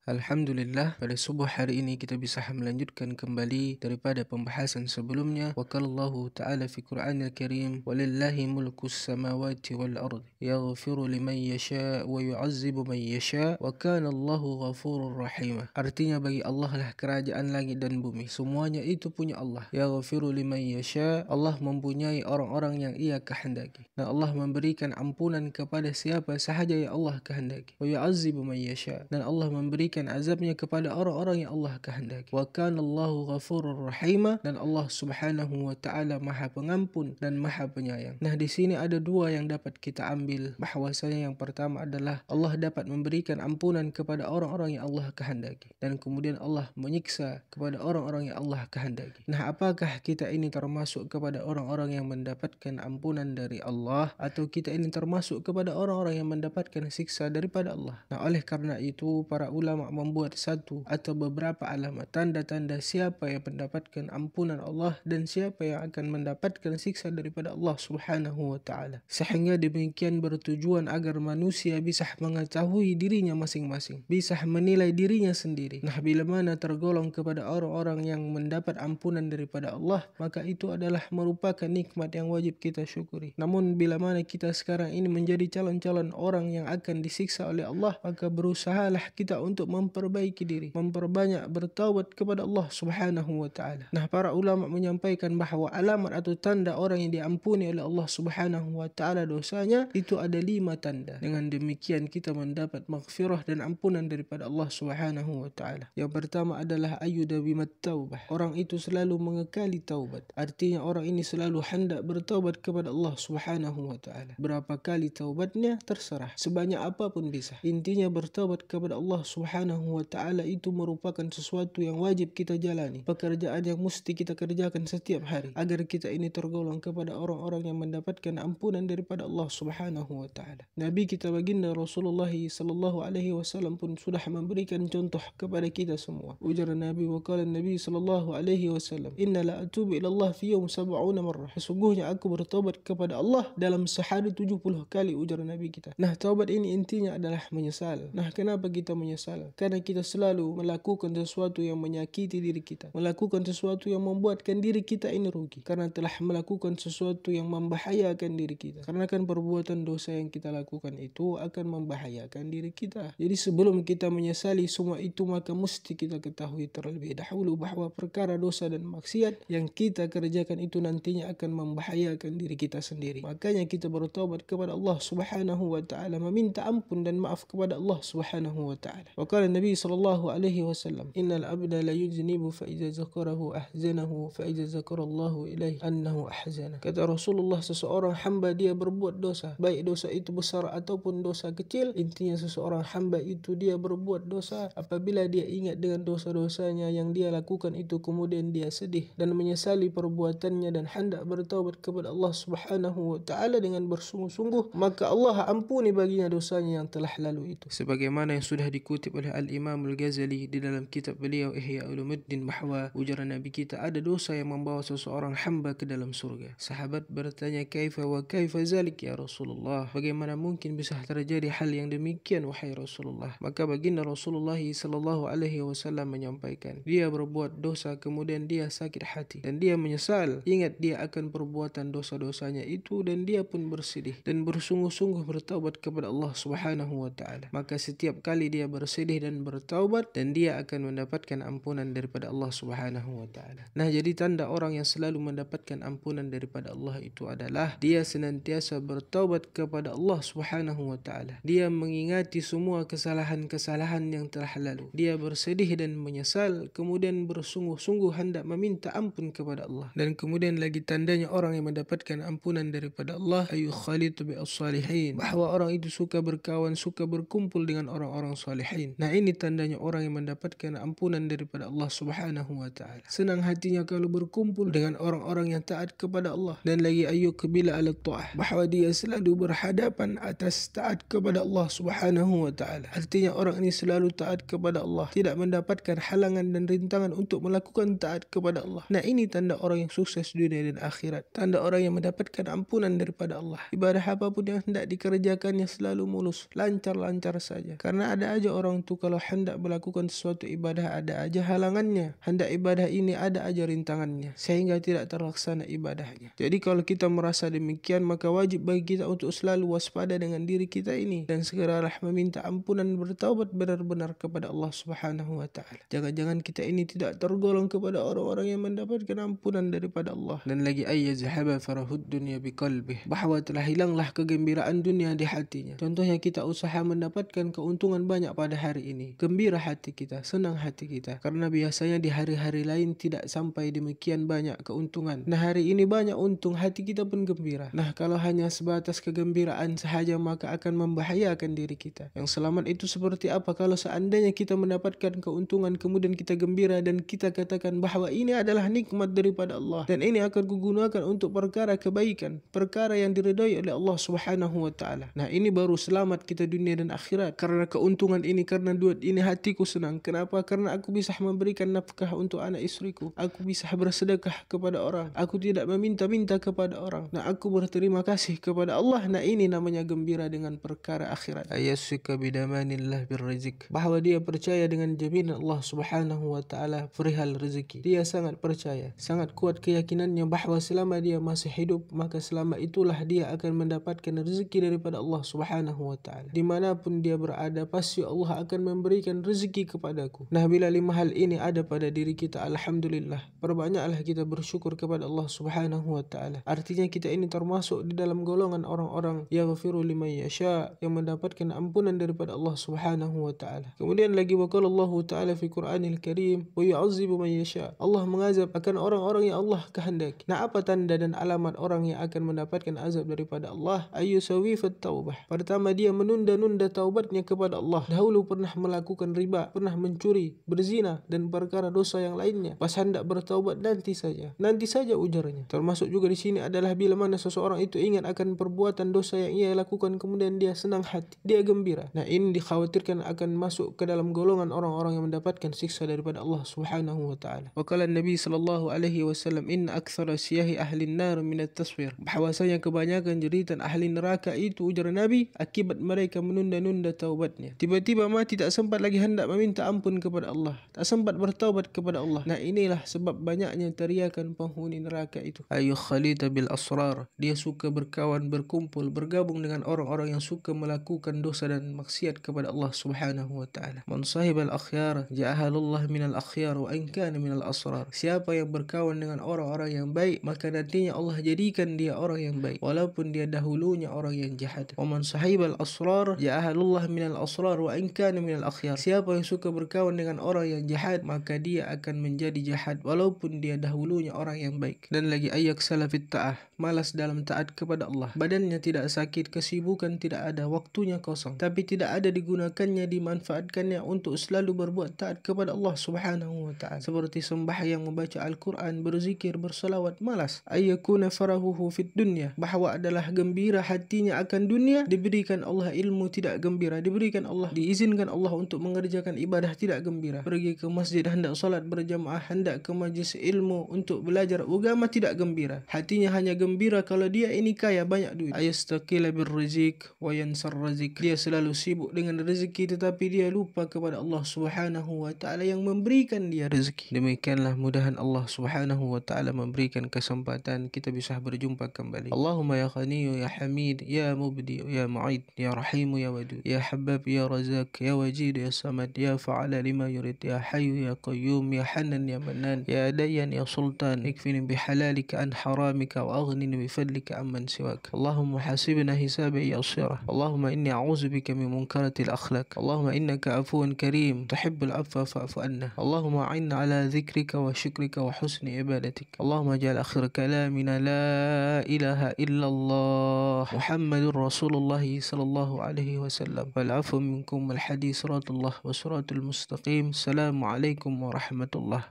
Alhamdulillah, pada subuh hari ini kita bisa melanjutkan kembali daripada pembahasan sebelumnya. Wa qala Allah Ta'ala fi Qur'anil Karim, "Walillahi mulkus samawati wal ardi, yaghfiru liman yasha' wa yu'azzibu man yasha' wa kana Allahu ghafurur rahim." Artinya bagi Allah lah kerajaan langit dan bumi. Semuanya itu punya Allah. Yaghfiru liman yasha', Allah mempunyai orang-orang yang Ia kehendaki. Dan Allah memberikan ampunan kepada siapa sahaja yang Allah kehendaki. Wa yu'azzibu man yasha', dan Allah memberikan azabnya kepada orang-orang yang Allah kehendaki. Wa kana Allahu ghafurur rahim, dan Allah Subhanahu wa taala Maha Pengampun dan Maha Penyayang. Nah, di sini ada dua yang dapat kita ambil, bahwasanya yang pertama adalah Allah dapat memberikan ampunan kepada orang-orang yang Allah kehendaki, dan kemudian Allah menyiksa kepada orang-orang yang Allah kehendaki. Nah, apakah kita ini termasuk kepada orang-orang yang mendapatkan ampunan dari Allah, atau kita ini termasuk kepada orang-orang yang mendapatkan siksa daripada Allah? Nah, oleh karena itu para ulama membuat satu atau beberapa alamat tanda-tanda siapa yang mendapatkan ampunan Allah dan siapa yang akan mendapatkan siksa daripada Allah Subhanahu wa taala. Sehingga demikian bertujuan agar manusia bisa mengetahui dirinya masing-masing, bisa menilai dirinya sendiri. Nah, bila mana tergolong kepada orang-orang yang mendapat ampunan daripada Allah, maka itu adalah merupakan nikmat yang wajib kita syukuri. Namun bila mana kita sekarang ini menjadi calon-calon orang yang akan disiksa oleh Allah, maka berusahalah kita untuk memperbaiki diri, memperbanyak bertaubat kepada Allah Subhanahu wa taala. Nah, para ulama menyampaikan bahawa alamat atau tanda orang yang diampuni oleh Allah Subhanahu wa taala dosanya itu ada 5 tanda. Dengan demikian kita mendapat maghfirah dan ampunan daripada Allah Subhanahu wa taala. Yang pertama adalah ayyudawimat taubah. Orang itu selalu mengekali taubat. Artinya orang ini selalu hendak bertaubat kepada Allah Subhanahu wa taala. Berapa kali taubatnya terserah, sebanyak apapun bisa. Intinya bertaubat kepada Allah Subhanahu wa ta'ala itu merupakan sesuatu yang wajib kita jalani, pekerjaan yang mesti kita kerjakan setiap hari, agar kita ini tergolong kepada orang-orang yang mendapatkan ampunan daripada Allah Subhanahu wa ta'ala. Nabi kita baginda Rasulullah sallallahu alaihi wasallam pun sudah memberikan contoh kepada kita semua. Ujar Nabi, wa qala Nabi sallallahu alaihi wasallam, "Inna la atubu ila Allah fi yawm 70 marrah." Sesungguhnya aku bertobat kepada Allah dalam sehari 70 kali, ujar Nabi kita. Nah, taubat ini intinya adalah menyesal. Nah, kenapa kita menyesal? Karena kita selalu melakukan sesuatu yang menyakiti diri kita, melakukan sesuatu yang membuatkan diri kita ini rugi, karena telah melakukan sesuatu yang membahayakan diri kita. Karena kan perbuatan dosa yang kita lakukan itu akan membahayakan diri kita. Jadi sebelum kita menyesali semua itu, maka mesti kita ketahui terlebih dahulu bahawa perkara dosa dan maksiat yang kita kerjakan itu nantinya akan membahayakan diri kita sendiri. Makanya kita bertaubat kepada Allah Subhanahu wa ta'ala, meminta ampun dan maaf kepada Allah Subhanahu wa ta'ala. Wa qala Nabi sallallahu alaihi wasallam, "Innal abda la yuznibu fa idza zakarahu ahzanahu fa idza zakarallahu ilaihi annahu ahzana." Kata Rasulullah, seseorang hamba dia berbuat dosa, baik dosa itu besar ataupun dosa kecil. Intinya seseorang hamba itu dia berbuat dosa apabila dia ingat dengan dosa-dosanya yang dia lakukan itu, kemudian dia sedih dan menyesali perbuatannya dan hendak bertaubat kepada Allah Subhanahu wa ta'ala dengan bersungguh-sungguh, maka Allah ampuni baginya dosanya yang telah lalu itu. Sebagaimana yang sudah dikutip oleh Al-Imam Al-Ghazali di dalam kitab beliau Ihya Ulumuddin, bahawa ujar Nabi kita, ada dosa yang membawa seseorang hamba ke dalam surga. Sahabat bertanya, "Kaifa wa kaifa zalik ya Rasulullah?" Bagaimana mungkin bisa terjadi hal yang demikian wahai Rasulullah? Maka baginda Rasulullah sallallahu alaihi wasallam menyampaikan, dia berbuat dosa kemudian dia sakit hati dan dia menyesal, ingat dia akan perbuatan dosa-dosanya itu, dan dia pun bersedih dan bersungguh-sungguh bertaubat kepada Allah Subhanahu wa ta'ala. Maka setiap kali dia bersedih dan bertaubat, dan dia akan mendapatkan ampunan daripada Allah Subhanahu wa ta'ala. Nah, jadi tanda orang yang selalu mendapatkan ampunan daripada Allah itu adalah dia senantiasa bertaubat kepada Allah Subhanahu wa ta'ala. Dia mengingati semua kesalahan-kesalahan yang telah lalu. Dia bersedih dan menyesal, kemudian bersungguh-sungguh hendak meminta ampun kepada Allah. Dan kemudian lagi tandanya orang yang mendapatkan ampunan daripada Allah, ayu khalitu bi as-salihin, bahawa orang itu suka berkawan, suka berkumpul dengan orang-orang salihin. Nah, ini tandanya orang yang mendapatkan ampunan daripada Allah Subhanahu wa ta'ala. Senang hatinya kalau berkumpul dengan orang-orang yang taat kepada Allah, dan lagi ayyukbila ala ta'ah, bahawa dia selalu berhadapan atas taat kepada Allah Subhanahu wa ta'ala. Artinya orang ini selalu taat kepada Allah, tidak mendapatkan halangan dan rintangan untuk melakukan taat kepada Allah. Nah, ini tanda orang yang sukses dunia dan akhirat, tanda orang yang mendapatkan ampunan daripada Allah. Ibadah apapun yang hendak dikerjakannya selalu mulus, lancar-lancar saja. Karena ada aja orang itu kalau hendak melakukan sesuatu ibadah ada aja halangannya, hendak ibadah ini ada aja rintangannya, sehingga tidak terlaksana ibadahnya. Jadi kalau kita merasa demikian, maka wajib bagi kita untuk selalu waspada dengan diri kita ini dan segeralah meminta ampunan, bertaubat benar-benar kepada Allah Subhanahu wa taala. Jangan-jangan kita ini tidak tergolong kepada orang-orang yang mendapatkan ampunan daripada Allah. Dan lagi ayyazhaba farahud dunya biqalbih, bahwa telah hilanglah kegembiraan dunia di hatinya. Contohnya kita usaha mendapatkan keuntungan banyak pada hari ini, gembira hati kita, senang hati kita, karena biasanya di hari-hari lain tidak sampai demikian banyak keuntungan. Nah hari ini banyak untung, hati kita pun gembira. Nah kalau hanya sebatas kegembiraan sahaja maka akan membahayakan diri kita. Yang selamat itu seperti apa? Kalau seandainya kita mendapatkan keuntungan kemudian kita gembira dan kita katakan bahwa ini adalah nikmat daripada Allah dan ini akan kugunakan untuk perkara kebaikan, perkara yang diridhai oleh Allah Subhanahu wa taala. Nah ini baru selamat kita dunia dan akhirat. Karena keuntungan ini, karena duit ini hatiku senang. Kenapa? Karena aku bisa memberikan nafkah untuk anak istriku, aku bisa bersedekah kepada orang, aku tidak meminta-minta kepada orang. Nah aku berterima kasih kepada Allah. Nah ini namanya gembira dengan perkara akhirat. Ayyasuka bidamanillah birrizq, bahwa dia percaya dengan jaminan Allah Subhanahu wa taala perihal rezeki. Dia sangat percaya, sangat kuat keyakinannya bahwa selama dia masih hidup maka selama itulah dia akan mendapatkan rezeki daripada Allah Subhanahu wa taala. Dimanapun dia berada pasti Allah akan memberikan rezeki kepadaku. Nah bila 5 hal ini ada pada diri kita, alhamdulillah, perbanyaklah kita bersyukur kepada Allah Subhanahu wa taala. Artinya kita ini termasuk di dalam golongan orang-orang yaghfiru liman yasha, yang mendapatkan ampunan daripada Allah Subhanahu wa taala. Kemudian lagi waqala Allah taala fi Qur'anil Karim wa yu'adzibu man yasha, Allah mengazab akan orang-orang yang Allah kehendaki. Nah apa tanda dan alamat orang yang akan mendapatkan azab daripada Allah? Ayyusawi fit taubah, pertama dia menunda-nunda taubatnya kepada Allah. Dahulu pernah melakukan riba, pernah mencuri, berzina dan perkara dosa yang lainnya. Pas hendak bertaubat nanti saja ujarnya. Termasuk juga di sini adalah bila mana seseorang itu ingat akan perbuatan dosa yang ia lakukan kemudian dia senang hati, dia gembira. Nah ini dikhawatirkan akan masuk ke dalam golongan orang-orang yang mendapatkan siksa daripada Allah Subhanahu wa taala. Wa qala Nabi sallallahu alaihi wasallam inna aktsara siyahi ahli an-nar min at-taswir, bahwasanya kebanyakan jeritan ahli neraka itu, ujar Nabi, akibat mereka menunda-nunda taubatnya. Tiba-tiba mati tak sempat lagi hendak meminta ampun kepada Allah, tak sempat bertaubat kepada Allah. Nah inilah sebab banyaknya teriakan penghuni neraka itu. Ayu khalida bil asrar, dia suka berkawan, berkumpul, bergabung dengan orang-orang yang suka melakukan dosa dan maksiat kepada Allah Subhanahu wa taala. Man sahibal akhyar ja'ahalullah minal akhyar wa in kana minal asrar, siapa yang berkawan dengan orang-orang yang baik maka nantinya Allah jadikan dia orang yang baik walaupun dia dahulunya orang yang jahat. Wa man sahibal asrar ja'ahalullah minal asrar wa in kana minal akhyar, siapa yang suka berkawan dengan orang yang jahat maka dia akan menjadi jahat walaupun dia dahulunya orang yang baik. Dan lagi ayak salafit ta'ah, malas dalam taat kepada Allah. Badannya tidak sakit, kesibukan tidak ada, waktunya kosong, tapi tidak ada digunakannya, dimanfaatkannya untuk selalu berbuat taat kepada Allah Subhanahu wa ta'ala, seperti sembahyang, membaca Al-Quran, berzikir, bersalawat. Malas. Ayyakuna farahuhu fit dunya, bahwa adalah gembira hatinya akan dunia. Diberikan Allah ilmu tidak gembira, diberikan Allah, diizinkan Allah untuk mengerjakan ibadah tidak gembira, pergi ke masjid hendak solat berjamaah, hendak ke majlis ilmu untuk belajar agama tidak gembira. Hatinya hanya gembira kalau dia ini kaya, banyak duit. Ayastaqila birrizq wa yansar rizq, dia selalu sibuk dengan rezeki tetapi dia lupa kepada Allah Subhanahu wa taala yang memberikan dia rezeki. Demikianlah, mudahan Allah Subhanahu wa taala memberikan kesempatan kita bisa berjumpa kembali. Allahumma ya Ghani ya Hamid ya Mubdi ya Mu'id ya Rahim ya Wadud ya Habbab ya Razak ya Wajid ya Samad ya Fa'ala lima yurid ya Hayyu ya Qayyum ya Hanan ya Mannan ya Dayyan ya Sultan, ikfini bihalalika an haramika wa aghnini bifadlika amman siwak. Allahumma hasibna hisaban yasira. Allahumma inni a'udzu bika min munkaratil akhlaq. Allahumma innaka afuwun karim tuhibbul afwa fa'fu anna. Allahumma a'inna ala dhikrika wa syukrika wa husni ibadatik. Allahumma ja'al akhir kalamina la ilaha illallah Muhammadur Rasulullah sallallahu alaihi wasallam. Wal afu minkum wal hadis siratullah wa siratul mustaqim. Assalamualaikum warahmatullahi